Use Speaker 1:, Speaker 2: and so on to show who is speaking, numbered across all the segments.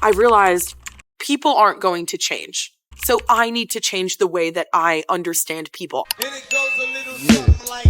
Speaker 1: I've realized people aren't going to change. So I need to change the way that I understand people.
Speaker 2: And it goes a little something like...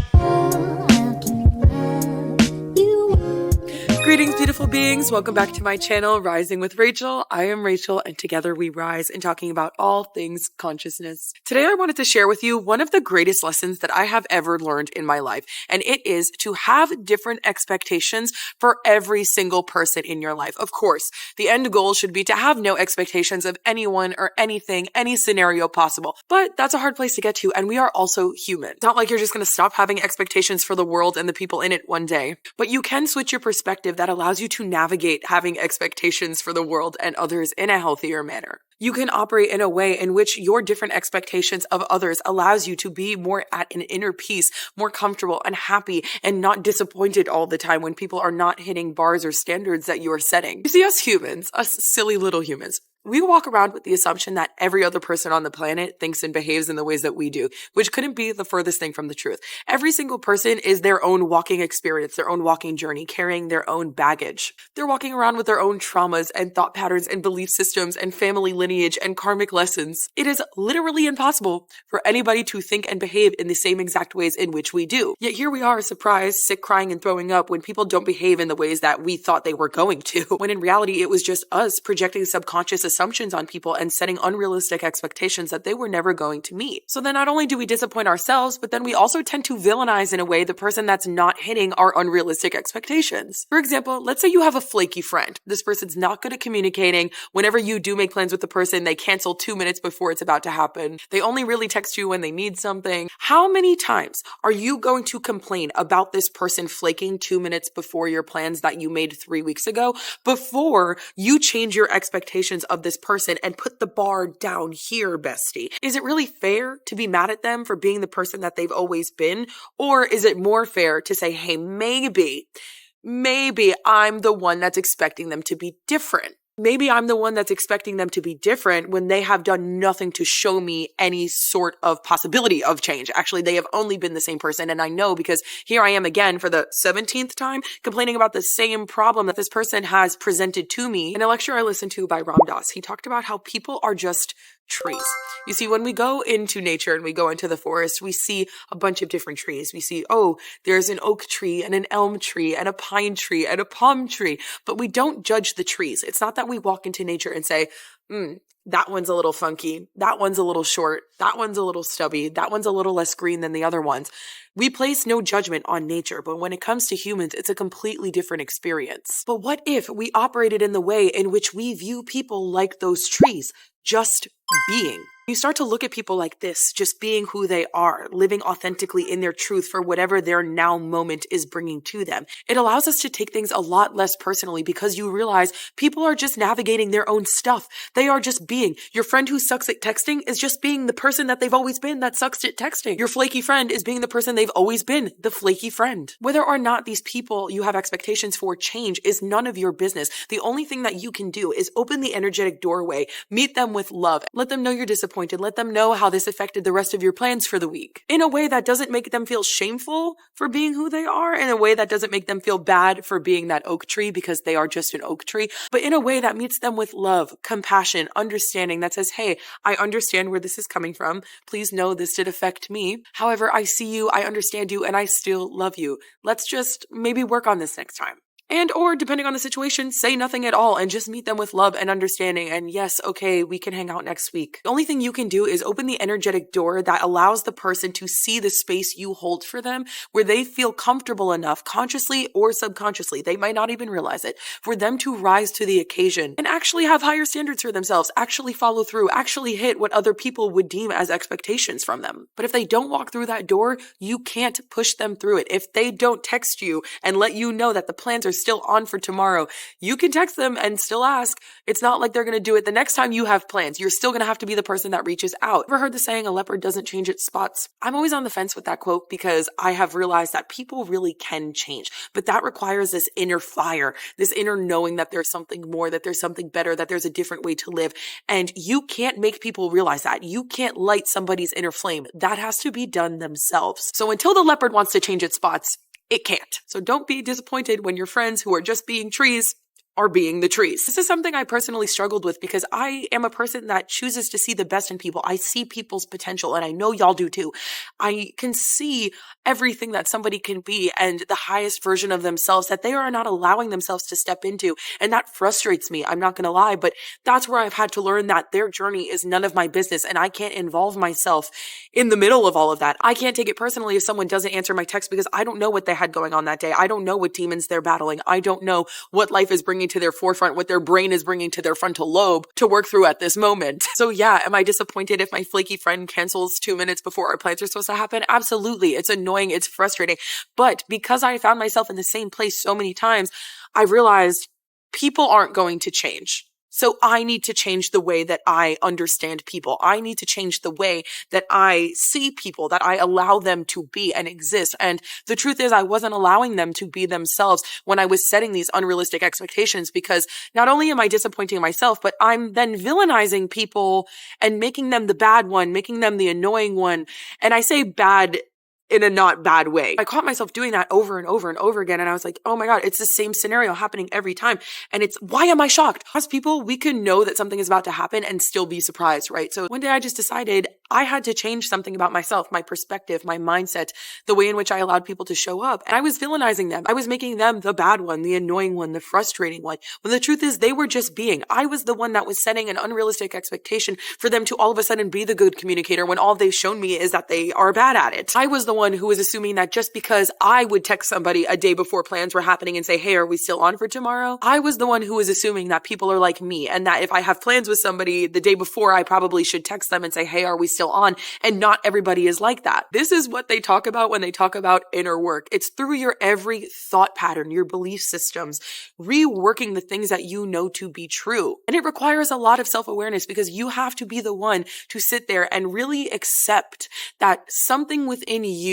Speaker 1: Greetings, beautiful beings. Welcome back to my channel, Rising with Rachel. I am Rachel, and together we rise in talking about all things consciousness. Today, I wanted to share with you one of the greatest lessons that I have ever learned in my life, and it is to have different expectations for every single person in your life. Of course, the end goal should be to have no expectations of anyone or anything, any scenario possible, but that's a hard place to get to, and we are also human. It's not like you're just going to stop having expectations for the world and the people in it one day, but you can switch your perspective that allows you to navigate having expectations for the world and others in a healthier manner. You can operate in a way in which your different expectations of others allows you to be more at an inner peace, more comfortable and happy, and not disappointed all the time when people are not hitting bars or standards that you are setting. You see, us humans, us silly little humans, we walk around with the assumption that every other person on the planet thinks and behaves in the ways that we do, which couldn't be the furthest thing from the truth. Every single person is their own walking experience, their own walking journey, carrying their own baggage. They're walking around with their own traumas and thought patterns and belief systems and family lineage and karmic lessons. It is literally impossible for anybody to think and behave in the same exact ways in which we do. Yet here we are, surprised, sick, crying, and throwing up when people don't behave in the ways that we thought they were going to, when in reality it was just us projecting subconscious assumptions on people and setting unrealistic expectations that they were never going to meet. So then not only do we disappoint ourselves, but then we also tend to villainize in a way the person that's not hitting our unrealistic expectations. For example, let's say you have a flaky friend. This person's not good at communicating. Whenever you do make plans with the person, they cancel 2 minutes before it's about to happen. They only really text you when they need something. How many times are you going to complain about this person flaking 2 minutes before your plans that you made 3 weeks ago before you change your expectations of this person and put the bar down here, bestie? Is it really fair to be mad at them for being the person that they've always been? Or is it more fair to say, hey, maybe I'm the one that's expecting them to be different? Maybe I'm the one that's expecting them to be different when they have done nothing to show me any sort of possibility of change. Actually, they have only been the same person. And I know because here I am again for the 17th time complaining about the same problem that this person has presented to me. In a lecture I listened to by Ram Dass, he talked about how people are just trees. You see, when we go into nature and we go into the forest, we see a bunch of different trees. We see, oh, there's an oak tree and an elm tree and a pine tree and a palm tree, but we don't judge the trees. It's not that we walk into nature and say, that one's a little funky. That one's a little short. That one's a little stubby. That one's a little less green than the other ones. We place no judgment on nature, but when it comes to humans, it's a completely different experience. But what if we operated in the way in which we view people like those trees, just being? You start to look at people like this, just being who they are, living authentically in their truth for whatever their now moment is bringing to them. It allows us to take things a lot less personally because you realize people are just navigating their own stuff. They are just being. Your friend who sucks at texting is just being the person that they've always been that sucks at texting. Your flaky friend is being the person they've always been, the flaky friend. Whether or not these people you have expectations for change is none of your business. The only thing that you can do is open the energetic doorway, meet them with love, let them know you're disappointed. Let them know how this affected the rest of your plans for the week in a way that doesn't make them feel shameful for being who they are, in a way that doesn't make them feel bad for being that oak tree because they are just an oak tree, but in a way that meets them with love, compassion, understanding that says, hey, I understand where this is coming from. Please know this did affect me. However, I see you, I understand you, and I still love you. Let's just maybe work on this next time. And or depending on the situation, say nothing at all and just meet them with love and understanding. And yes, okay, we can hang out next week. The only thing you can do is open the energetic door that allows the person to see the space you hold for them where they feel comfortable enough, consciously or subconsciously, they might not even realize it, for them to rise to the occasion and actually have higher standards for themselves, actually follow through, actually hit what other people would deem as expectations from them. But if they don't walk through that door, you can't push them through it. If they don't text you and let you know that the plans are still on for tomorrow, you can text them and still ask. It's not like they're going to do it the next time you have plans. You're still going to have to be the person that reaches out. Ever heard the saying, a leopard doesn't change its spots? I'm always on the fence with that quote because I have realized that people really can change, but that requires this inner fire, this inner knowing that there's something more, that there's something better, that there's a different way to live. And you can't make people realize that. You can't light somebody's inner flame. That has to be done themselves. So until the leopard wants to change its spots, it can't. So don't be disappointed when your friends who are just being trees are being the trees. This is something I personally struggled with because I am a person that chooses to see the best in people. I see people's potential, and I know y'all do too. I can see everything that somebody can be and the highest version of themselves that they are not allowing themselves to step into. And that frustrates me. I'm not going to lie, but that's where I've had to learn that their journey is none of my business, and I can't involve myself in the middle of all of that. I can't take it personally if someone doesn't answer my text because I don't know what they had going on that day. I don't know what demons they're battling. I don't know what life is bringing to their forefront, what their brain is bringing to their frontal lobe to work through at this moment. So yeah, am I disappointed if my flaky friend cancels 2 minutes before our plans are supposed to happen? Absolutely. It's annoying. It's frustrating. But because I found myself in the same place so many times, I realized people aren't going to change. So I need to change the way that I understand people. I need to change the way that I see people, that I allow them to be and exist. And the truth is, I wasn't allowing them to be themselves when I was setting these unrealistic expectations, because not only am I disappointing myself, but I'm then villainizing people and making them the bad one, making them the annoying one. And I say bad in a not bad way. I caught myself doing that over and over and over again. And I was like, oh my God, it's the same scenario happening every time. And it's, why am I shocked? As people, we can know that something is about to happen and still be surprised, right? So one day I just decided I had to change something about myself, my perspective, my mindset, the way in which I allowed people to show up. And I was villainizing them. I was making them the bad one, the annoying one, the frustrating one. When the truth is, they were just being. I was the one that was setting an unrealistic expectation for them to all of a sudden be the good communicator when all they've shown me is that they are bad at it. I was the one who was assuming that just because I would text somebody a day before plans were happening and say, hey, are we still on for tomorrow? I was the one who was assuming that people are like me, and that if I have plans with somebody the day before, I probably should text them and say, hey, are we still on? And not everybody is like that. This is what they talk about when they talk about inner work. It's through your every thought pattern, your belief systems, reworking the things that you know to be true. And it requires a lot of self-awareness, because you have to be the one to sit there and really accept that something within you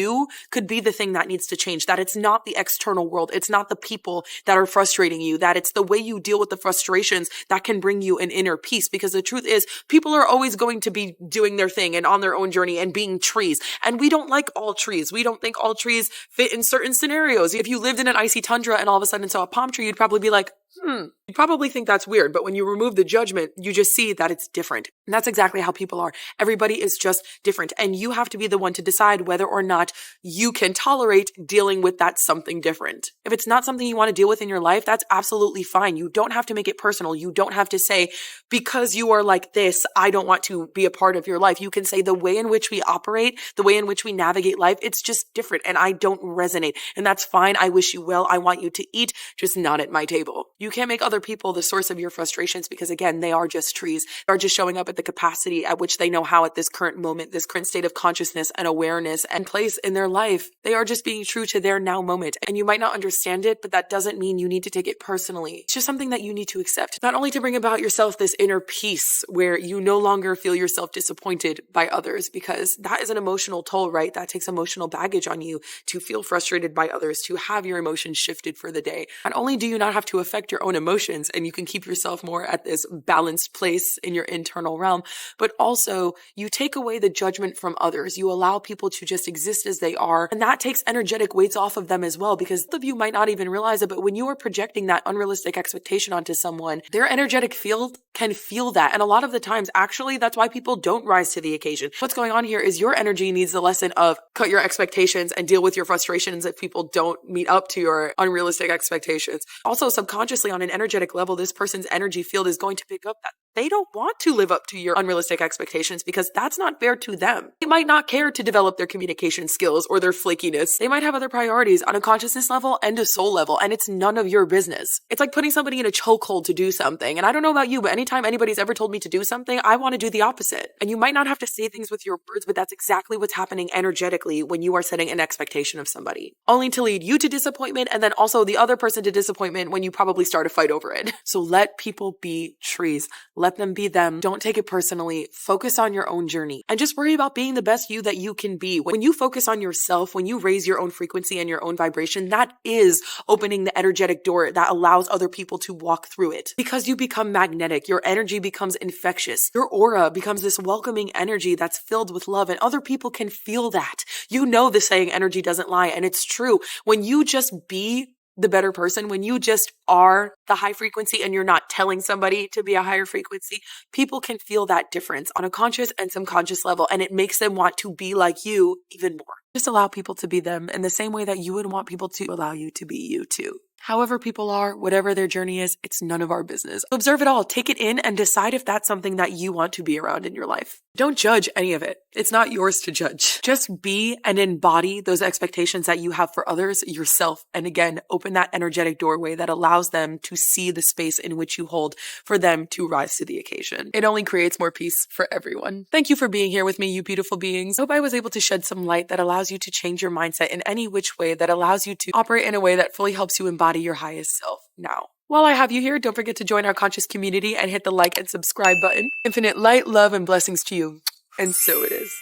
Speaker 1: could be the thing that needs to change, that it's not the external world, it's not the people that are frustrating you, that it's the way you deal with the frustrations that can bring you an inner peace. Because the truth is, people are always going to be doing their thing and on their own journey and being trees. And we don't like all trees. We don't think all trees fit in certain scenarios. If you lived in an icy tundra and all of a sudden saw a palm tree, you'd probably be like, you'd probably think that's weird. But when you remove the judgment, you just see that it's different. And that's exactly how people are. Everybody is just different. And you have to be the one to decide whether or not you can tolerate dealing with that something different. If it's not something you want to deal with in your life, that's absolutely fine. You don't have to make it personal. You don't have to say, because you are like this, I don't want to be a part of your life. You can say, the way in which we operate, the way in which we navigate life, it's just different and I don't resonate. And that's fine. I wish you well. I want you to eat, just not at my table. You can't make other people the source of your frustrations, because again, they are just trees. They are just showing up at the capacity at which they know how at this current moment, this current state of consciousness and awareness and place in their life. They are just being true to their now moment. And you might not understand it, but that doesn't mean you need to take it personally. It's just something that you need to accept, not only to bring about yourself this inner peace where you no longer feel yourself disappointed by others, because that is an emotional toll, right? That takes emotional baggage on you to feel frustrated by others, to have your emotions shifted for the day. Not only do you not have to affect your own emotions and you can keep yourself more at this balanced place in your internal realm, but also you take away the judgment from others. You allow people to just exist as they are. And that takes energetic weights off of them as well, because some of you might not even realize it, but when you are projecting that unrealistic expectation onto someone, their energetic field can feel that. And a lot of the times, actually, that's why people don't rise to the occasion. What's going on here is your energy needs the lesson of cut your expectations and deal with your frustrations if people don't meet up to your unrealistic expectations. Also, subconsciously on an energetic level, this person's energy field is going to pick up that they don't want to live up to your unrealistic expectations, because that's not fair to them. They might not care to develop their communication skills or their flakiness. They might have other priorities on a consciousness level and a soul level, and it's none of your business. It's like putting somebody in a chokehold to do something. And I don't know about you, but anytime anybody's ever told me to do something, I want to do the opposite. And you might not have to say things with your words, but that's exactly what's happening energetically when you are setting an expectation of somebody, only to lead you to disappointment and then also the other person to disappointment when you probably start a fight over it. So let people be trees. Let them be them. Don't take it personally. Focus on your own journey and just worry about being the best you that you can be. When you focus on yourself, when you raise your own frequency and your own vibration, that is opening the energetic door that allows other people to walk through it, because you become magnetic. Your energy becomes infectious. Your aura becomes this welcoming energy that's filled with love, and other people can feel that. You know the saying, energy doesn't lie, and it's true. When you just be the better person, when you just are the high frequency and you're not telling somebody to be a higher frequency, people can feel that difference on a conscious and subconscious level, and it makes them want to be like you even more. Just allow people to be them in the same way that you would want people to allow you to be you too. However people are, whatever their journey is, it's none of our business. Observe it all, take it in, and decide if that's something that you want to be around in your life. Don't judge any of it. It's not yours to judge. Just be and embody those expectations that you have for others, yourself, and again, open that energetic doorway that allows them to see the space in which you hold for them to rise to the occasion. It only creates more peace for everyone. Thank you for being here with me, you beautiful beings. I hope I was able to shed some light that allows you to change your mindset in any which way, that allows you to operate in a way that fully helps you embody your highest self now. While I have you here, don't forget to join our conscious community and hit the like and subscribe button. Infinite light, love, and blessings to you. And so it is.